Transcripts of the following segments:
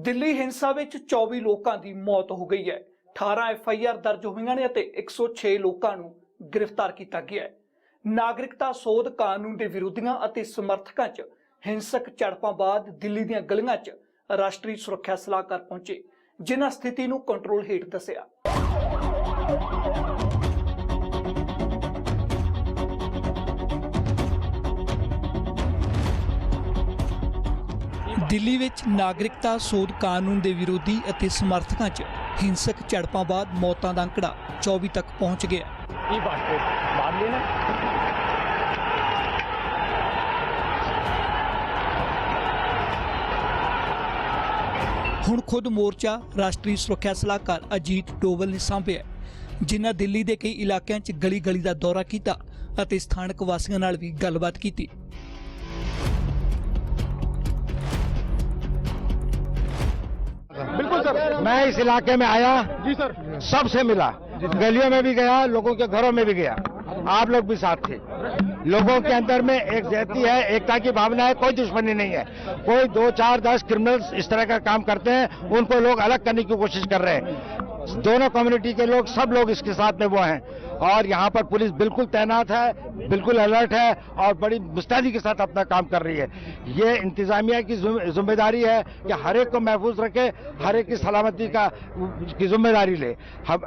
दिल्ली हिंसा विच 24 लोगों की मौत हो गई है। 18 FIR दर्ज हुई ने ते 106 लोगों को गिरफ्तार किया गया है। नागरिकता सोध कानून के विरोधियों और समर्थकों च हिंसक झड़पों बाद दिल्ली दी गलियां च राष्ट्रीय सुरक्षा सलाहकार पहुंचे, जिन्हां स्थिति नूं कंट्रोल हेठ दस्सिया। दिल्ली विच नागरिकता सोध कानून के विरोधी और समर्थकों च हिंसक झड़पों बाद मौतों का आंकड़ा 24 तक पहुंच गया। हुण खुद मोर्चा राष्ट्रीय सुरक्षा सलाहकार अजीत डोवल ने सांभिया, जिन्हां दिल्ली के कई इलाकों च गली गली का दौरा किया और स्थानक वासियों नाल भी गलबात की। बिल्कुल सर, मैं इस इलाके में आया जी सर, सबसे मिला, गलियों में भी गया, लोगों के घरों में भी गया, आप लोग भी साथ थे। लोगों के अंदर में एक ज़हती है, एकता की भावना है, कोई दुश्मनी नहीं है। कोई 2, 4, 10 क्रिमिनल्स इस तरह का काम करते हैं, उनको लोग अलग करने की कोशिश कर रहे हैं। दोनों कम्युनिटी के लोग, सब लोग इसके साथ में वो हैं और यहाँ पर पुलिस बिल्कुल तैनात है, बिल्कुल अलर्ट है और बड़ी मुस्तैदी के साथ अपना काम कर रही है। ये इंतजामिया की जिम्मेदारी है कि हर एक को महफूज रखे, हर एक की सलामती की जिम्मेदारी ले। हम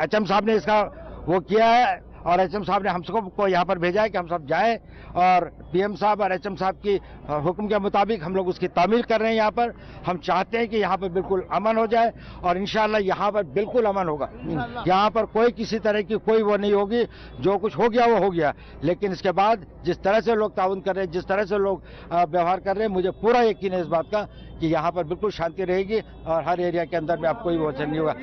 HM साहब ने इसका वो किया है और HM साहब ने हम सबको यहाँ पर भेजा है कि हम सब जाएं और PM साहब और HM साहब की हुक्म के मुताबिक हम लोग उसकी तामील कर रहे हैं। यहाँ पर हम चाहते हैं कि यहाँ पर बिल्कुल अमन हो जाए और इंशाअल्लाह यहाँ पर बिल्कुल अमन होगा। यहाँ पर कोई किसी तरह की कोई वो नहीं होगी, जो कुछ हो गया वो हो गया, लेकिन इसके बाद जिस तरह से लोग ताउन कर रहे हैं, जिस तरह से लोग व्यवहार कर रहे हैं, मुझे पूरा यकीन है इस बात का कि यहाँ पर बिल्कुल शांति रहेगी और हर एरिया के अंदर में अब कोई वो नहीं होगा।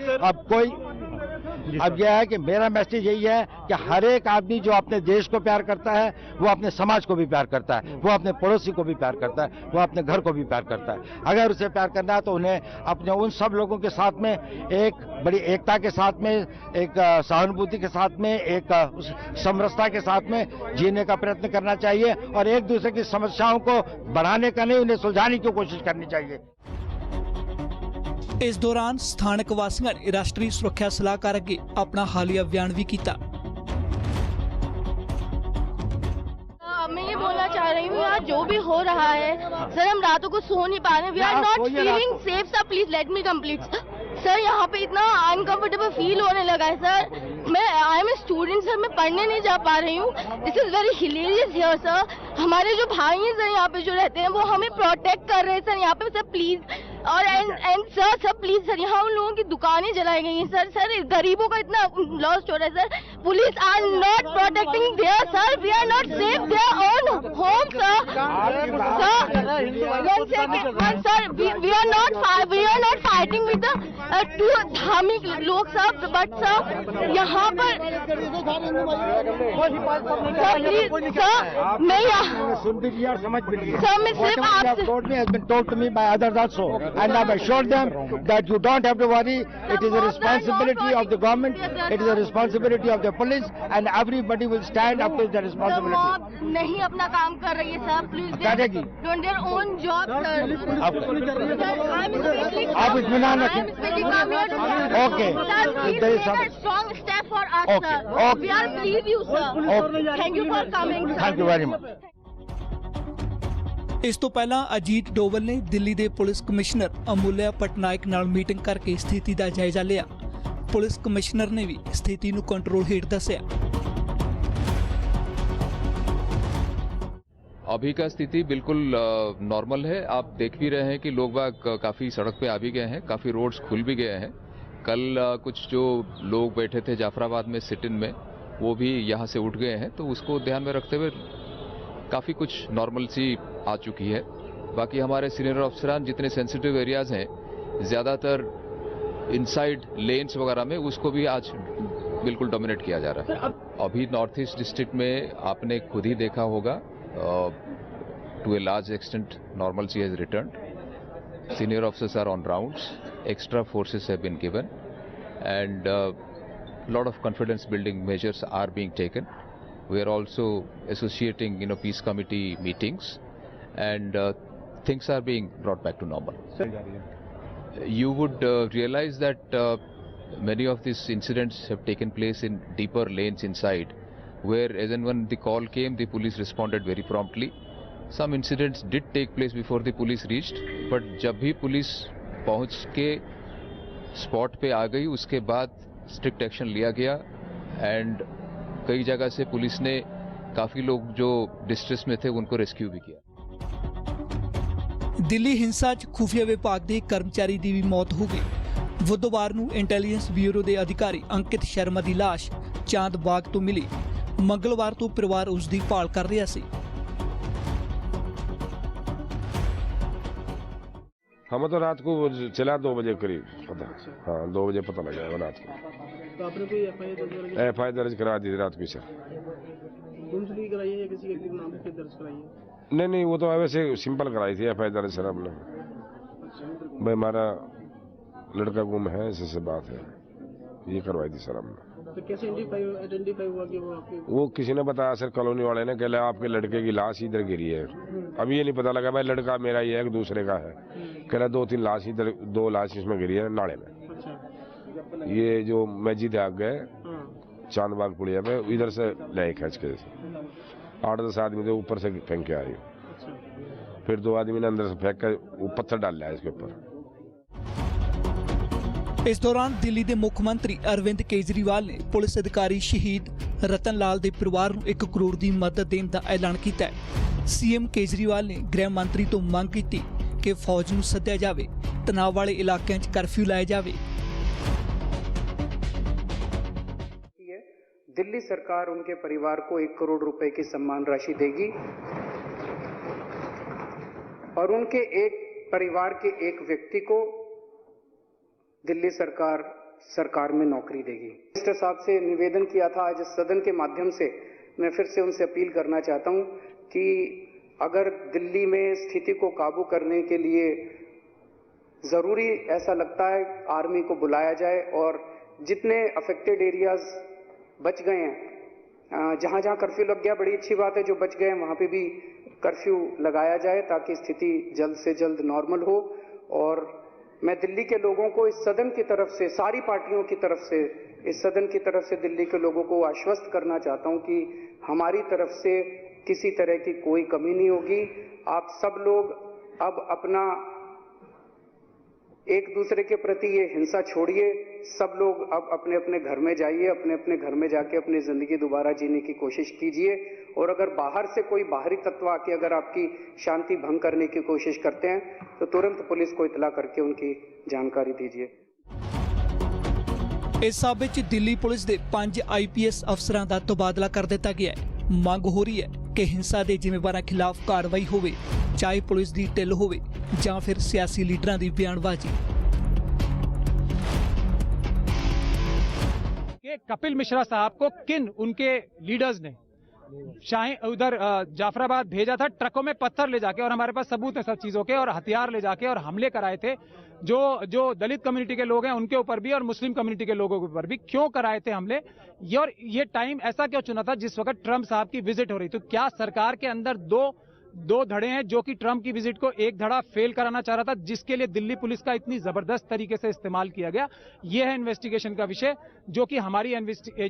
अब यह है कि मेरा मैसेज यही है कि हर एक आदमी जो अपने देश को प्यार करता है, वो अपने समाज को भी प्यार करता है, वो अपने पड़ोसी को भी प्यार करता है, वो अपने घर को भी प्यार करता है। अगर उसे प्यार करना है तो उन्हें अपने उन सब लोगों के साथ में एक बड़ी एकता के साथ में, एक सहानुभूति के साथ में, एक समरसता के साथ में जीने का प्रयत्न करना चाहिए और एक दूसरे की समस्याओं को बढ़ाने का नहीं, उन्हें सुलझाने की कोशिश करनी चाहिए। इस दौरान स्थानक वासियों ने राष्ट्रीय सुरक्षा सलाहकार अगे अपना हालिया बयान भी किया। मैं ये बोलना चाह रही हूँ, यार जो भी हो रहा है सर, हम रातों को सो नहीं पा रहे, we are not feeling safe sir, please let me complete sir. यहाँ पे इतना अनकंफर्टेबल फील होने लगा है सर। मैं I am a student sir, मैं पढ़ने नहीं जा पा रही हूँ। This is very hilarious here sir. हमारे जो भाई हैं सर यहाँ पे जो रहते हैं, वो हमें प्रोटेक्ट कर रहे हैं सर यहाँ पे सर, प्लीज। और एंड सर प्लीज सर, यहाँ उन लोगों की दुकानें जलाई गई हैं सर। सर गरीबों का इतना लॉस हो रहा है sir. Police are not protecting there sir, we are not safe their own home sir. Sir we are not fighting with two धार्मिक लोग सर, बट सर यहाँ पर सर प्लीज सर, मैं यहाँ सुन भी लिया और समझ भी लिया। सर मैं सिर्फ आपसे told to me by others also, and I've assured them that you don't have to worry. It is a responsibility of the government, it is a responsibility of the police, and everybody will stand up to the responsibility. नहीं अपना काम कर रही है sir, please करेगी। Don't their own job sir. आप इत्मीनान रखें। Okay. There is some strong step for us Okay. sir. Okay. We are believe you sir. Okay. Thank you for coming sir. Thank you very much. इस तो पहला अजीत डोवल ने दिल्ली के police commissioner Amulya Patnaik नाल meeting करके स्थिति का जायजा लिया। पुलिस कमिश्नर ने भी स्थिति नूं कंट्रोल हेठ दस्सिया। अभी का स्थिति बिल्कुल नॉर्मल है। आप देख भी रहे हैं कि लोग बाग काफ़ी सड़क पे आ भी गए हैं, काफ़ी रोड्स खुल भी गए हैं। कल कुछ जो लोग बैठे थे जाफराबाद में सिट इन में, वो भी यहाँ से उठ गए हैं, तो उसको ध्यान में रखते हुए काफ़ी कुछ नॉर्मल सी आ चुकी है। बाकी हमारे सीनियर अफसरान जितने सेंसिटिव एरियाज़ हैं, ज़्यादातर इनसाइड लेन्स वगैरह में, उसको भी आज बिल्कुल डोमिनेट किया जा रहा है। अभी नॉर्थ ईस्ट डिस्ट्रिक्ट में आपने खुद ही देखा होगा, to a large extent normalcy has returned. Senior officers are on rounds, extra forces have been given, and lot of confidence building measures are being taken. We are also associating peace committee meetings, and things are being brought back to normal. You would realize that many of these incidents have taken place in deeper lanes inside, where as and when the call came, the police responded very promptly. Some incidents did take place before the police reached, but जब भी police पहुंच के spot पे आ गई, उसके बाद strict action लिया गया एंड कई जगह से पुलिस ने काफी लोग जो डिस्ट्रेस में थे उनको रेस्क्यू भी किया। ਦਿੱਲੀ ਹਿੰਸਾ 'ਚ ਖੁਫੀਆ ਵਿਭਾਗ ਦੇ ਕਰਮਚਾਰੀ ਦੀ ਵੀ ਮੌਤ ਹੋ ਗਈ। ਬੁੱਧਵਾਰ ਨੂੰ ਇੰਟੈਲੀਜੈਂਸ ਬਿਊਰੋ ਦੇ ਅਧਿਕਾਰੀ ਅੰਕਿਤ ਸ਼ਰਮਾ ਦੀ ਲਾਸ਼ ਚਾਂਦ ਬਾਗ ਤੋਂ ਮਿਲੀ। ਮੰਗਲਵਾਰ ਤੋਂ ਪਰਿਵਾਰ ਉਸ ਦੀ ਭਾਲ ਕਰ ਰਿਹਾ ਸੀ। हमें तो रात को चला 2 बजे करीब पता, हाँ 2 बजे पता लगा रात को। तो आपने कोई एफ आई दर्ज करा दी थी रात को सर। गुमशुदगी कराई है या किसी के नाम पे दर्ज कराई है? नहीं वो तो वैसे सिंपल कराई थी एफ आई दर्ज सर हमने। भाई हमारा लड़का गुम है, इससे बात है, ये करवाई थी सर हमने। तो कैसे आइडेंटिफाई हुआ कि वो आपके? वो किसी ने बताया सर, कॉलोनी वाले ने, कहला आपके लड़के की लाश इधर गिरी है। अभी ये नहीं पता लगा भाई लड़का मेरा ही है कि दूसरे का है। कहला 2-3 लाश इधर, 2 लाश इसमें गिरी है नाले में। अच्छा। ये जो मस्जिद है आगे चांदबाग पुलिया पे, इधर से ले खींच के 8-10 आदमी थे, ऊपर से फेंक के आ रही। फिर 2 आदमी ने अंदर से फेंक कर वो पत्थर डाल लिया इसके ऊपर। इस दौरान दिल्ली के मुख्यमंत्री अरविंद केजरीवाल ने पुलिस अधिकारी शहीद रतन लाल के परिवार को 1 करोड़ की मदद देने का ऐलान किया है। सीएम केजरीवाल ने गृह मंत्री तो मांग की कि फौज को सद्या जाए, तनाव वाले इलाकों में कर्फ्यू लाया जाए। दिल्ली सरकार उनके परिवार को 1 करोड़ रुपए की सम्मान राशि देगी और उनके एक परिवार के एक व्यक्ति को दिल्ली सरकार में नौकरी देगी। मिनिस्टर साहब से निवेदन किया था, आज इस सदन के माध्यम से मैं फिर से उनसे अपील करना चाहता हूं कि अगर दिल्ली में स्थिति को काबू करने के लिए जरूरी ऐसा लगता है, आर्मी को बुलाया जाए और जितने अफेक्टेड एरियाज बच गए हैं, जहां जहां कर्फ्यू लग गया, बड़ी अच्छी बात है, जो बच गए हैं वहां पे भी कर्फ्यू लगाया जाए ताकि स्थिति जल्द से जल्द नॉर्मल हो। और मैं दिल्ली के लोगों को इस सदन की तरफ से, सारी पार्टियों की तरफ से, इस सदन की तरफ से दिल्ली के लोगों को आश्वस्त करना चाहता हूं कि हमारी तरफ से किसी तरह की कोई कमी नहीं होगी। आप सब लोग अब अपना एक दूसरे के प्रति ये हिंसा छोड़िए, सब लोग अब अपने अपने घर में जाइए, अपने अपने घर में जाके अपनी जिंदगी दोबारा जीने की कोशिश कीजिए। और अगर बाहर से कोई बाहरी तत्व आके अगर आपकी शांति भंग करने की कोशिश करते हैं तो तुरंत पुलिस को इतला करके उनकी जानकारी दीजिए। इस साबे च दिल्ली पुलिस के 5 IPS अफसरां दा तबादला कर दिता गया है। मांग हो रही है कि हिंसा के जिम्मेवारों खिलाफ कार्रवाई होवे, चाहे पुलिस की ढिल होवे जां फिर सियासी लीडरां दी बयानबाजी। कपिल मिश्रा साहब को किन उनके लीडर्स ने उधर जाफराबाद भेजा था, ट्रकों में पत्थर ले जाके, और हमारे पास सबूत है सब चीजों के, और हथियार ले जाके और हमले कराए थे जो दलित कम्युनिटी के लोग हैं उनके ऊपर भी और मुस्लिम कम्युनिटी के लोगों के ऊपर भी। क्यों कराए थे हमले? और ये टाइम ऐसा क्यों चुना था जिस वक्त ट्रंप साहब की विजिट हो रही? तो क्या सरकार के अंदर दो धड़े हैं, जो कि ट्रंप की विजिट को एक धड़ा फेल कराना चाह रहा था, जिसके लिए दिल्ली पुलिस का इतनी जबरदस्त तरीके से इस्तेमाल किया गया। यह है इन्वेस्टिगेशन का विषय, जो कि हमारी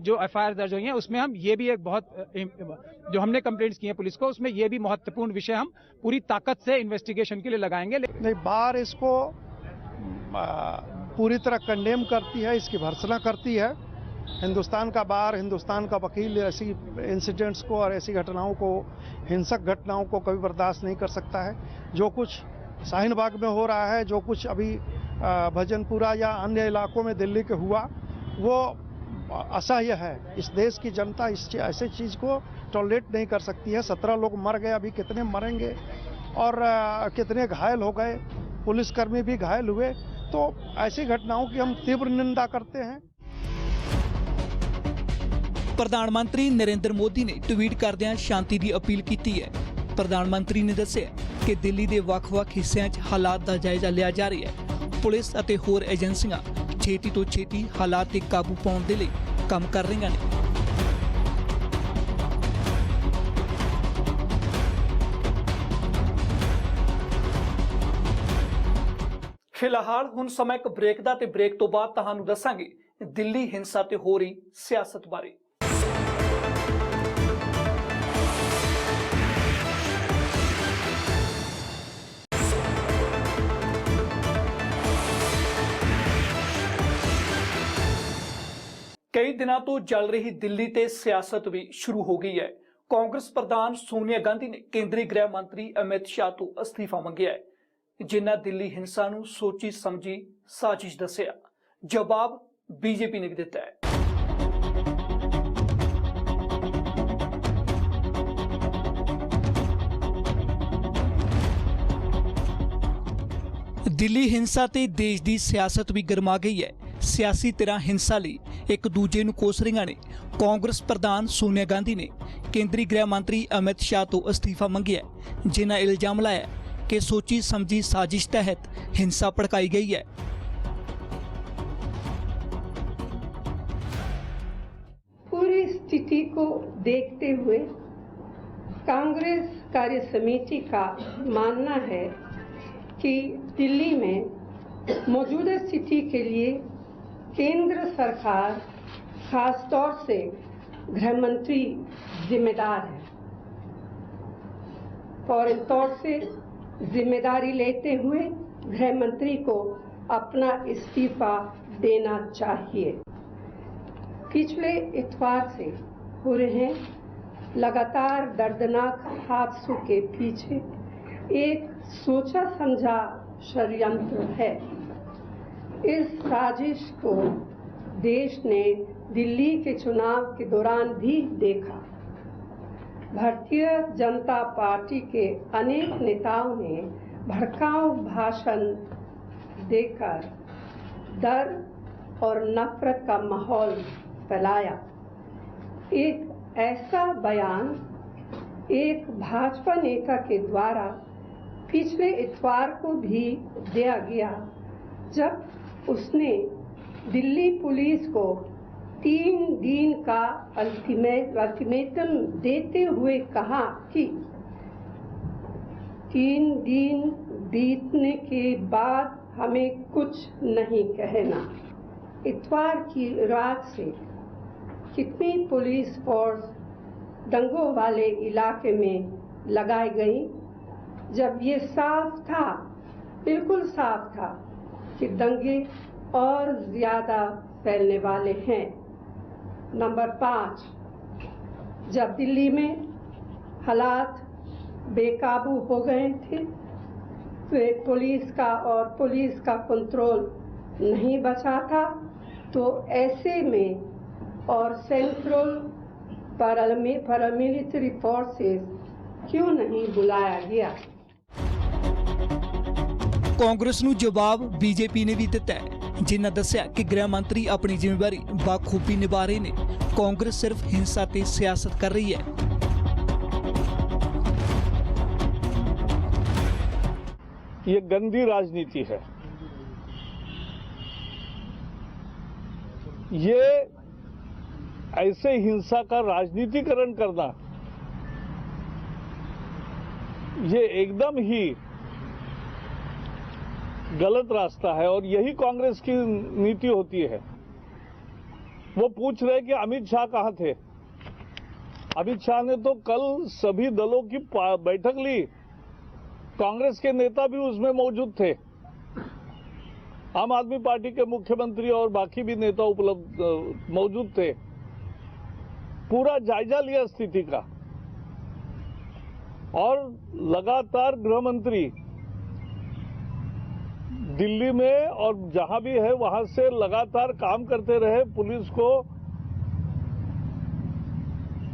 जो FIR दर्ज हुई है उसमें हम ये भी एक बहुत, जो हमने कंप्लेंट्स की हैं पुलिस को, उसमें ये भी महत्वपूर्ण विषय हम पूरी ताकत से इन्वेस्टिगेशन के लिए लगाएंगे। नहीं, बार इसको पूरी तरह कंडेम करती है, इसकी भर्त्सना करती है। हिंदुस्तान का बार, हिंदुस्तान का वकील ऐसी इंसिडेंट्स को और ऐसी घटनाओं को, हिंसक घटनाओं को कभी बर्दाश्त नहीं कर सकता है। जो कुछ शाहीन बाग में हो रहा है, जो कुछ अभी भजनपुरा या अन्य इलाकों में दिल्ली के हुआ, वो असह्य है। इस देश की जनता ऐसे चीज़ को टॉलरेट नहीं कर सकती है। 17 लोग मर गए, अभी कितने मरेंगे और कितने घायल हो गए, पुलिसकर्मी भी घायल हुए। तो ऐसी घटनाओं की हम तीव्र निंदा करते हैं। प्रधानमंत्री नरेंद्र मोदी ने ट्वीट करदियां शांति की अपील की है। प्रधानमंत्री ने दस्सिया कि दिल्ली के ਵੱਖ-ਵੱਖ हिस्सों च हालात का जायजा लिया जा रहा है। पुलिस और होर एजेंसियां छेती तो छेती हालात ते काबू पाउण दे लई काम कर रही ने। ਫਿਲਹਾਲ ਹੁਣ ਸਮਾਂ ਇੱਕ ਬ੍ਰੇਕ ਦਾ ਤੇ ਬ੍ਰੇਕ ਤੋਂ ਬਾਅਦ ਤੁਹਾਨੂੰ ਦੱਸਾਂਗੇ ਦਿੱਲੀ ਹਿੰਸਾ ਤੇ ਹੋ ਰਹੀ ਸਿਆਸਤ ਬਾਰੇ। कई दिनों तो चल रही दिल्ली ते सियासत भी शुरू हो गई है। कांग्रेस प्रधान सोनिया गांधी ने केंद्रीय गृह मंत्री अमित शाह तो अस्तीफा मंगया है, जिन्हें दिल्ली हिंसा नूं सोची समझी साजिश दस्सिया। जवाब बीजेपी ने भी दिता है। दिल्ली हिंसा ते देश की सियासत भी गरमा गई है। सियासी धिरां हिंसा लई एक दूजे नूं कोस रहीआं ने। कांग्रेस प्रधान सोनिया गांधी ने केंद्रीय गृह मंत्री अमित शाह तो अस्तीफा मंगिया, जिन्हें इल्जाम लाया कि सोची समझी साजिश तहत हिंसा भड़काई गई है। पूरी स्थिति को देखते हुए कांग्रेस कार्य समिति का मानना है कि दिल्ली में मौजूदा स्थिति के लिए केंद्र सरकार खास तौर से गृह मंत्री जिम्मेदार है। फौरन तौर से जिम्मेदारी लेते हुए गृह मंत्री को अपना इस्तीफा देना चाहिए। पिछले इतवार से हो रहे लगातार दर्दनाक हादसों के पीछे एक सोचा समझा षड्यंत्र है। इस साजिश को देश ने दिल्ली के चुनाव के दौरान भी देखा। भारतीय जनता पार्टी के अनेक नेताओं ने भड़काऊ भाषण देकर डर और नफरत का माहौल फैलाया। एक ऐसा बयान एक भाजपा नेता के द्वारा पिछले इतवार को भी दिया गया, जब उसने दिल्ली पुलिस को 3 दिन का अल्टीमेटम देते हुए कहा कि 3 दिन बीतने के बाद हमें कुछ नहीं कहना। इतवार की रात से कितनी पुलिस फोर्स दंगों वाले इलाके में लगाई गई, जब ये साफ था, बिल्कुल साफ था कि दंगे और ज्यादा फैलने वाले हैं। नंबर 5, जब दिल्ली में हालात बेकाबू हो गए थे तो पुलिस का कंट्रोल नहीं बचा था, तो ऐसे में और सेंट्रल पैरामिलिट्री फोर्सेस क्यों नहीं बुलाया गया। कांग्रेस नूं जवाब बीजेपी ने भी दिता है, जिन्हें दस्सिया कि गृह मंत्री अपनी जिम्मेवारी बाखूबी निभा रहे ने। कांग्रेस सिर्फ हिंसा ते सियासत कर रही है। ये गंदी राजनीति है। ये ऐसे हिंसा का राजनीतिकरण करना, ये एकदम ही गलत रास्ता है और यही कांग्रेस की नीति होती है। वो पूछ रहे कि अमित शाह कहाँ थे। अमित शाह ने तो कल सभी दलों की बैठक ली, कांग्रेस के नेता भी उसमें मौजूद थे। आम आदमी पार्टी के मुख्यमंत्री और बाकी भी नेता मौजूद थे। पूरा जायजा लिया स्थिति का और लगातार गृह मंत्री दिल्ली में और जहां भी है वहां से लगातार काम करते रहे। पुलिस को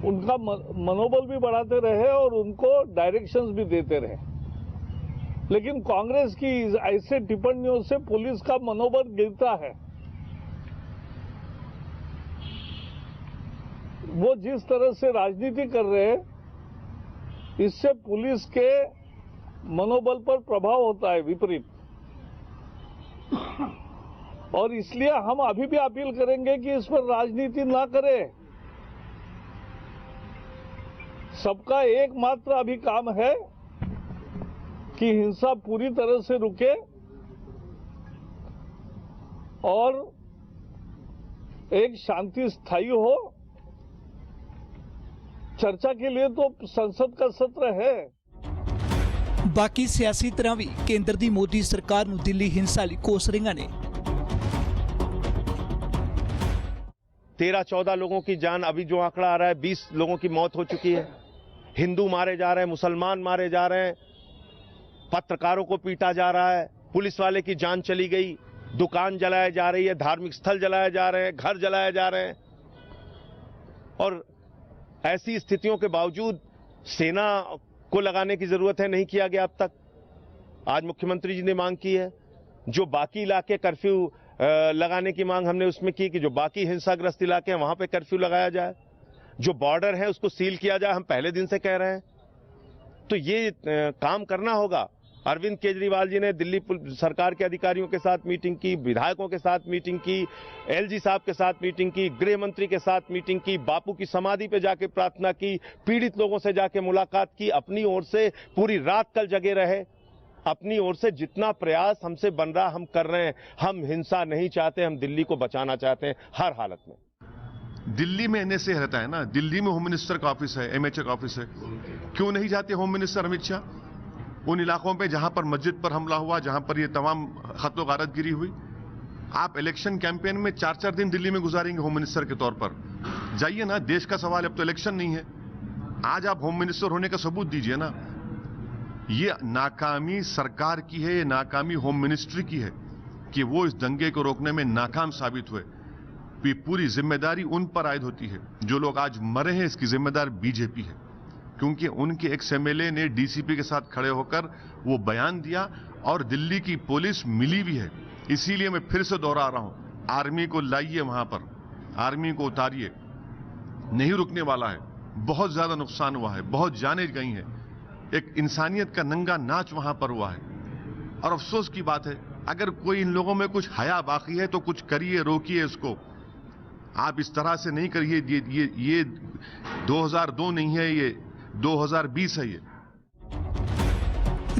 उनका मनोबल भी बढ़ाते रहे और उनको डायरेक्शंस भी देते रहे। लेकिन कांग्रेस की ऐसे टिप्पणियों से पुलिस का मनोबल गिरता है। वो जिस तरह से राजनीति कर रहे हैं, इससे पुलिस के मनोबल पर प्रभाव होता है विपरीत। और इसलिए हम अभी भी अपील करेंगे कि इस पर राजनीति ना करें। सबका एकमात्र अभी काम है कि हिंसा पूरी तरह से रुके और एक शांति स्थायी हो। चर्चा के लिए तो संसद का सत्र है। बाकी सियासी तरह भी केंद्र दी मोदी सरकार नूं दिल्ली हिंसा लई कोस रहीआं ने। 13-14 लोगों की जान, अभी जो आंकड़ा आ रहा है 20 लोगों की मौत हो चुकी है। हिंदू मारे जा रहे हैं, मुसलमान मारे जा रहे हैं, पत्रकारों को पीटा जा रहा है, पुलिस वाले की जान चली गई, दुकान जलाया जा रही है, धार्मिक स्थल जलाए जा रहे हैं, घर जलाए जा रहे हैं। और ऐसी स्थितियों के बावजूद सेना को लगाने की जरूरत है, नहीं किया गया अब तक। आज मुख्यमंत्री जी ने मांग की है, जो बाकी इलाके कर्फ्यू लगाने की मांग हमने उसमें की कि जो बाकी हिंसाग्रस्त इलाके हैं वहां पे कर्फ्यू लगाया जाए, जो बॉर्डर है उसको सील किया जाए। हम पहले दिन से कह रहे हैं, तो ये काम करना होगा। अरविंद केजरीवाल जी ने दिल्ली सरकार के अधिकारियों के साथ मीटिंग की, विधायकों के साथ मीटिंग की, एलजी साहब के साथ मीटिंग की, गृह मंत्री के साथ मीटिंग की, बापू की समाधि पे जाके प्रार्थना की, पीड़ित लोगों से जाके मुलाकात की। अपनी ओर से पूरी रात कल जगे रहे, अपनी ओर से जितना प्रयास हमसे बन रहा हम कर रहे हैं। हम हिंसा नहीं चाहते, हम दिल्ली को बचाना चाहते हैं हर हालत में। दिल्ली में एनएसए रहता है ना, दिल्ली में होम मिनिस्टर का ऑफिस है, एमएचए का ऑफिस है। क्यों नहीं जाते होम मिनिस्टर अमित शाह उन इलाकों पे जहां पर मस्जिद पर हमला हुआ, जहां पर ये तमाम खत्लो गारत गिरी हुई? आप इलेक्शन कैंपेन में 4-4 दिन दिल्ली में गुजारेंगे होम मिनिस्टर के तौर पर? जाइए ना, देश का सवाल, अब तो इलेक्शन नहीं है। आज आप होम मिनिस्टर होने का सबूत दीजिए ना। ये नाकामी सरकार की है, ये नाकामी होम मिनिस्ट्री की है कि वो इस दंगे को रोकने में नाकाम साबित हुए। पूरी जिम्मेदारी उन पर आयद होती है। जो लोग आज मरे हैं इसकी जिम्मेदार बीजेपी है, क्योंकि उनके एक्स एमएलए ने डीसीपी के साथ खड़े होकर वो बयान दिया और दिल्ली की पुलिस मिली भी है। इसीलिए मैं फिर से दोहरा रहा हूं, आर्मी को लाइए वहां पर, आर्मी को उतारिए, नहीं रुकने वाला है। बहुत ज्यादा नुकसान हुआ है, बहुत जानें गई हैं, एक इंसानियत का नंगा नाच वहां पर हुआ है। और अफसोस की बात है, अगर कोई इन लोगों में कुछ हया बाकी है तो कुछ करिए, रोकिए इसको। आप इस तरह से नहीं करिए। ये 2002 नहीं है, ये 2020 है। ये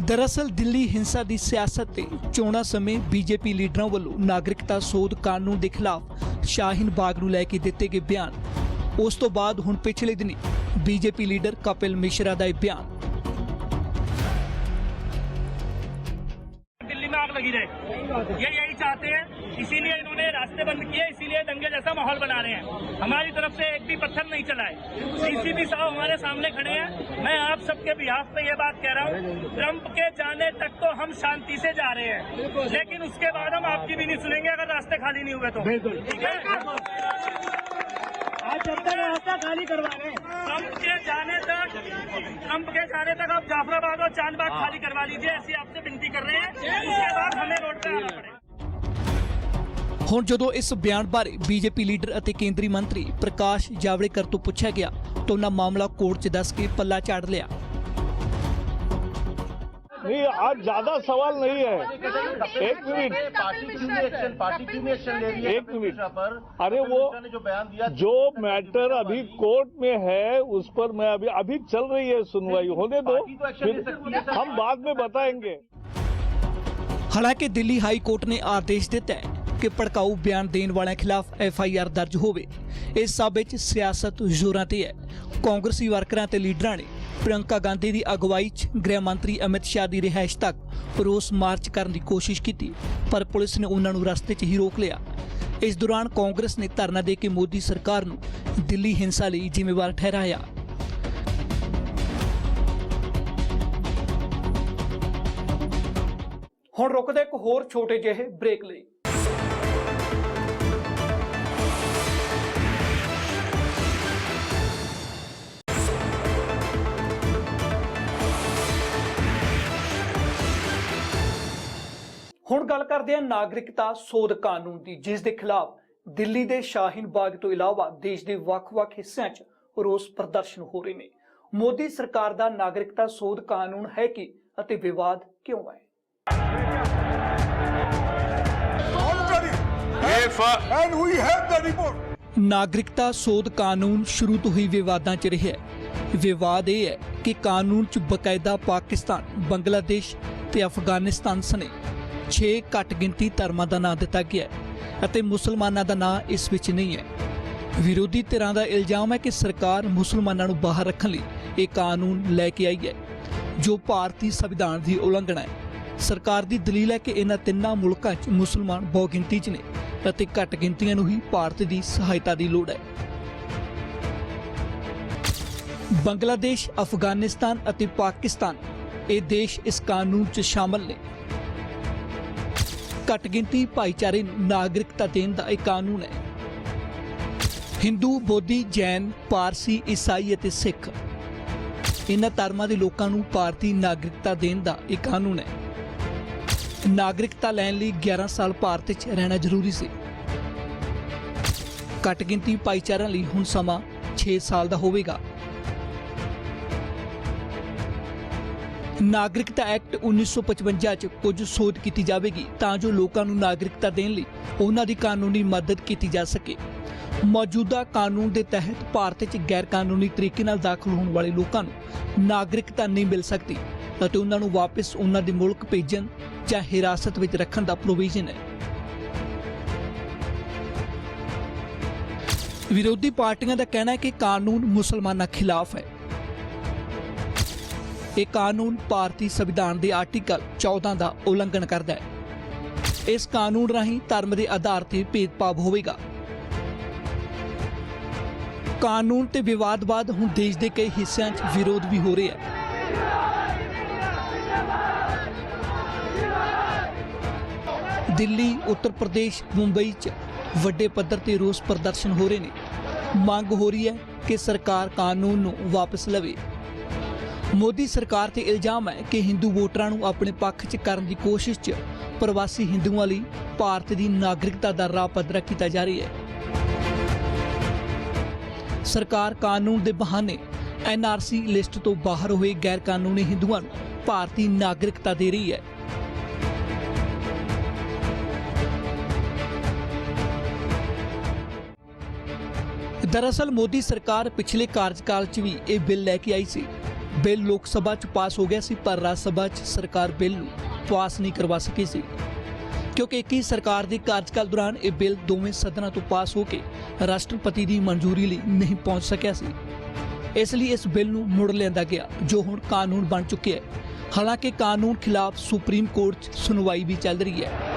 दरअसल दिल्ली हिंसा की सियासत ते चोणां समय बीजेपी लीडरां वल्लों नागरिकता सोध कानून के खिलाफ शाहीन बाग नूं लैके दिते गए बयान, उस तो बाद हुण पिछले दिनी बीजेपी लीडर कपिल मिश्रा का बयान। दिल्ली में आग लगी रहे, ये यही चाहते हैं, इसीलिए इन्होंने रास्ते बंद किए, इसीलिए दंगे जैसा माहौल बना रहे हैं। हमारी तरफ से एक भी पत्थर नहीं चलाए। सीसीपी साहब हमारे सामने खड़े हैं। मैं आप सबके बिहाफ पे ये बात कह रहा हूँ, ट्रंप के जाने तक तो हम शांति से जा रहे हैं, लेकिन उसके बाद हम आपकी भी नहीं सुनेंगे अगर रास्ते खाली नहीं हुए तो। ठीक है, आज जब तक रास्ता खाली करवा रहे हैं, ट्रंप के जाने तक आप जाफराबाद और चांदबाग खाली करवा लीजिए, ऐसी आपसे विनती कर रहे हैं। उसके बाद हमें रोड पे आना पड़ेगा। ਹੁਣ ਜਦੋਂ ਇਸ ਬਿਆਨ ਬਾਰੇ बीजेपी लीडर ਅਤੇ केंद्रीय मंत्री प्रकाश जावड़ेकर तो पूछा गया तो उन्हें मामला कोर्ट च दस के पल्ला झाड़ लिया। नहीं, आज ज्यादा सवाल नहीं है। एक मिनट, एक मिनट। अरे वो जो मैटर अभी कोर्ट में है उस पर मैं अभी चल रही है सुनवाई, होने दो, फिर हम बाद में बताएंगे। हालांकि दिल्ली हाई कोर्ट ने आदेश दिता है कि भड़काऊ बयान देने वालों खिलाफ FIR दर्ज होवे। इस सब विच सियासत जोरां ते है। कांग्रेसी वर्करां ते लीडरां ने प्रियंका गांधी की अगवाई च गृह मंत्री अमित शाह की रिहाइश तक रोस मार्च करने की कोशिश की, पर पुलिस ने उन्होंने रस्ते च ही रोक लिया। इस दौरान कांग्रेस ने धरना दे के मोदी सरकार नूं दिल्ली हिंसा लई जिम्मेवार ठहराया। हुण रुकदे एक होर छोटे जिहे ब्रेक लई। ਹੁਣ ਗੱਲ ਕਰਦੇ ਹਾਂ ਨਾਗਰਿਕਤਾ ਸੋਧ ਕਾਨੂੰਨ ਦੀ, ਜਿਸ ਦੇ ਖਿਲਾਫ ਦਿੱਲੀ ਦੇ ਸ਼ਾਹੀਨ ਬਾਗ ਤੋਂ ਇਲਾਵਾ ਦੇਸ਼ ਦੇ ਵੱਖ-ਵੱਖ ਹਿੱਸਿਆਂ 'ਚ ਰੋਸ ਪ੍ਰਦਰਸ਼ਨ ਹੋ ਰਹੇ ਨੇ। ਮੋਦੀ ਸਰਕਾਰ ਦਾ ਨਾਗਰਿਕਤਾ ਸੋਧ ਕਾਨੂੰਨ ਹੈ ਕਿ ਅਤੇ ਵਿਵਾਦ ਕਿਉਂ ਹੈ? ਨਾਗਰਿਕਤਾ ਸੋਧ ਕਾਨੂੰਨ ਸ਼ੁਰੂ ਤੋਂ ਹੀ ਵਿਵਾਦਾਂ 'ਚ ਰਿਹਾ ਹੈ। ਵਿਵਾਦ ਇਹ ਹੈ ਕਿ ਕਾਨੂੰਨ 'ਚ ਬਕਾਇਦਾ ਪਾਕਿਸਤਾਨ, ਬੰਗਲਾदेश ਤੇ ਅਫਗਾनिस्तान सने 6 घट गिनती धर्मां का नाम दिता गया है। ਅਤੇ ਮੁਸਲਮਾਨਾਂ ਦਾ ਨਾਂ ਇਸ ਵਿੱਚ ਨਹੀਂ ਹੈ। ਵਿਰੋਧੀ ਧਿਰਾਂ ਦਾ ਇਲਜ਼ਾਮ ਹੈ ਕਿ ਸਰਕਾਰ ਮੁਸਲਮਾਨਾਂ ਨੂੰ ਬਾਹਰ ਰੱਖਣ ਲਈ ਇਹ ਕਾਨੂੰਨ ਲੈ ਕੇ ਆਈ ਹੈ, ਜੋ ਭਾਰਤੀ ਸੰਵਿਧਾਨ ਦੀ ਉਲੰਘਣਾ ਹੈ। ਸਰਕਾਰ ਦੀ ਦਲੀਲ ਹੈ ਕਿ ਇਹਨਾਂ ਤਿੰਨਾਂ ਮੁਲਕਾਂ 'ਚ ਮੁਸਲਮਾਨ ਬਹੁਗਿਣਤੀ 'ਚ ਨੇ ਅਤੇ ਘੱਟ ਗਿਣਤੀਆਂ ਨੂੰ ਹੀ ਭਾਰਤ ਦੀ ਸਹਾਇਤਾ ਦੀ ਲੋੜ ਹੈ। ਬੰਗਲਾਦੇਸ਼, ਅਫਗਾਨਿਸਤਾਨ ਅਤੇ ਪਾਕਿਸਤਾਨ ਇਹ ਦੇਸ਼ ਇਸ ਕਾਨੂੰਨ 'ਚ ਸ਼ਾਮਲ ਨੇ। ਘੱਟ ਗਿਣਤੀ ਭਾਈਚਾਰੇ ਨੂੰ ਨਾਗਰਿਕਤਾ ਦੇਣ ਦਾ ਇਹ ਕਾਨੂੰਨ ਹੈ। ਹਿੰਦੂ, ਬੋਧੀ, ਜੈਨ, ਪਾਰਸੀ, ਈਸਾਈ ਅਤੇ ਸਿੱਖ ਇਹਨਾਂ ਧਰਮਾਂ ਦੇ ਲੋਕਾਂ ਨੂੰ ਭਾਰਤੀ ਨਾਗਰਿਕਤਾ ਦੇਣ ਦਾ ਇਹ ਕਾਨੂੰਨ ਹੈ। ਨਾਗਰਿਕਤਾ ਲੈਣ ਲਈ 11 ਸਾਲ ਭਾਰਤ 'ਚ ਰਹਿਣਾ ਜ਼ਰੂਰੀ ਸੀ। ਘੱਟ ਗਿਣਤੀ ਭਾਈਚਾਰਿਆਂ ਲਈ ਹੁਣ ਸਮਾਂ 6 ਸਾਲ ਦਾ ਹੋਵੇਗਾ। ਨਾਗਰਿਕਤਾ ਐਕਟ 1955 'ਚ ਕੁਝ ਸੋਧ ਕੀਤੀ ਜਾਵੇਗੀ ਤਾਂ ਜੋ ਲੋਕਾਂ ਨੂੰ ਨਾਗਰਿਕਤਾ ਦੇਣ ਲਈ ਉਹਨਾਂ ਦੀ ਕਾਨੂੰਨੀ ਮਦਦ ਕੀਤੀ ਜਾ ਸਕੇ। ਮੌਜੂਦਾ ਕਾਨੂੰਨ ਦੇ ਤਹਿਤ ਭਾਰਤ 'ਚ ਗੈਰ ਕਾਨੂੰਨੀ ਤਰੀਕੇ ਨਾਲ ਦਾਖਲ ਹੋਣ ਵਾਲੇ ਲੋਕਾਂ ਨੂੰ ਨਾਗਰਿਕਤਾ ਨਹੀਂ ਮਿਲ ਸਕਦੀ ਅਤੇ ਉਹਨਾਂ ਨੂੰ ਵਾਪਸ ਉਹਨਾਂ ਦੇ ਮੁਲਕ ਭੇਜਣ ਜਾਂ ਹਿਰਾਸਤ ਵਿੱਚ ਰੱਖਣ ਦਾ ਪ੍ਰੋਵੀਜ਼ਨ ਹੈ। ਵਿਰੋਧੀ ਪਾਰਟੀਆਂ ਦਾ ਕਹਿਣਾ ਹੈ ਕਿ ਕਾਨੂੰਨ ਮੁਸਲਮਾਨਾਂ ਖਿਲਾਫ ਹੈ। ਇਹ ਕਾਨੂੰਨ ਭਾਰਤੀ ਸੰਵਿਧਾਨ ਦੇ ਆਰਟੀਕਲ 14 ਦਾ ਉਲੰਘਣ ਕਰਦਾ ਹੈ। ਇਸ ਕਾਨੂੰਨ ਰਾਹੀਂ ਧਰਮ ਦੇ ਆਧਾਰ ਤੇ ਭੇਦਭਾਵ ਹੋਵੇਗਾ। ਕਾਨੂੰਨ ਤੇ ਵਿਵਾਦ ਬਾਅਦ ਹੁਣ ਦੇਸ਼ ਦੇ ਕਈ ਹਿੱਸਿਆਂ 'ਚ ਵਿਰੋਧ ਵੀ ਹੋ ਰਿਹਾ ਹੈ। ਦਿੱਲੀ, ਉੱਤਰ ਪ੍ਰਦੇਸ਼, ਮੁੰਬਈ 'ਚ ਵੱਡੇ ਪੱਧਰ ਤੇ ਰੋਸ ਪ੍ਰਦਰਸ਼ਨ ਹੋ ਰਹੇ ਨੇ। ਮੰਗ ਹੋ ਰਹੀ ਹੈ ਕਿ ਸਰਕਾਰ ਕਾਨੂੰਨ ਨੂੰ ਵਾਪਸ ਲਵੇ। ਮੋਦੀ ਸਰਕਾਰ ਤੇ ਇਲਜ਼ਾਮ ਹੈ ਕਿ ਹਿੰਦੂ ਵੋਟਰਾਂ ਨੂੰ ਆਪਣੇ ਪੱਖ 'ਚ ਕਰਨ ਦੀ ਕੋਸ਼ਿਸ਼ 'ਚ ਪ੍ਰਵਾਸੀ ਹਿੰਦੂਆਂ ਲਈ ਭਾਰਤ ਦੀ ਨਾਗਰਿਕਤਾ ਦਾ ਰਾਹ ਪੱਧਰਾ ਕੀਤਾ ਜਾ ਰਿਹਾ ਹੈ। ਸਰਕਾਰ ਕਾਨੂੰਨ ਦੇ ਬਹਾਨੇ NRC ਲਿਸਟ ਤੋਂ ਬਾਹਰ ਹੋਏ ਗੈਰ ਕਾਨੂੰਨੀ ਹਿੰਦੂਆਂ ਨੂੰ ਭਾਰਤੀ ਨਾਗਰਿਕਤਾ ਦੇ ਰਹੀ ਹੈ। ਦਰਅਸਲ ਮੋਦੀ ਸਰਕਾਰ ਪਿਛਲੇ ਕਾਰਜਕਾਲ 'ਚ ਵੀ ਇਹ ਬਿੱਲ ਲੈ ਕੇ ਆਈ ਸੀ। ਬਿੱਲ ਲੋਕ ਸਭਾ 'ਚ ਪਾਸ ਹੋ ਗਿਆ ਸੀ, ਪਰ ਰਾਜ ਸਭਾ 'ਚ ਸਰਕਾਰ ਬਿੱਲ ਨੂੰ ਪਾਸ ਨਹੀਂ ਕਰਵਾ ਸਕੀ ਸੀ ਕਿਉਂਕਿ ਇੱਕ ਹੀ ਸਰਕਾਰ ਦੇ ਕਾਰਜਕਾਲ ਦੌਰਾਨ ਇਹ ਬਿੱਲ ਦੋਵੇਂ ਸਦਨਾਂ ਤੋਂ ਪਾਸ ਹੋ ਕੇ ਰਾਸ਼ਟਰਪਤੀ ਦੀ ਮਨਜ਼ੂਰੀ ਲਈ ਨਹੀਂ ਪਹੁੰਚ ਸਕਿਆ ਸੀ। ਇਸ ਲਈ ਇਸ ਬਿੱਲ ਨੂੰ ਮੁੜ ਲਿਆਂਦਾ ਗਿਆ, ਜੋ ਹੁਣ ਕਾਨੂੰਨ ਬਣ ਚੁੱਕਿਆ ਹੈ। ਹਾਲਾਂਕਿ ਕਾਨੂੰਨ ਖਿਲਾਫ ਸੁਪਰੀਮ ਕੋਰਟ 'ਚ ਸੁਣਵਾਈ ਵੀ ਚੱਲ ਰਹੀ ਹੈ।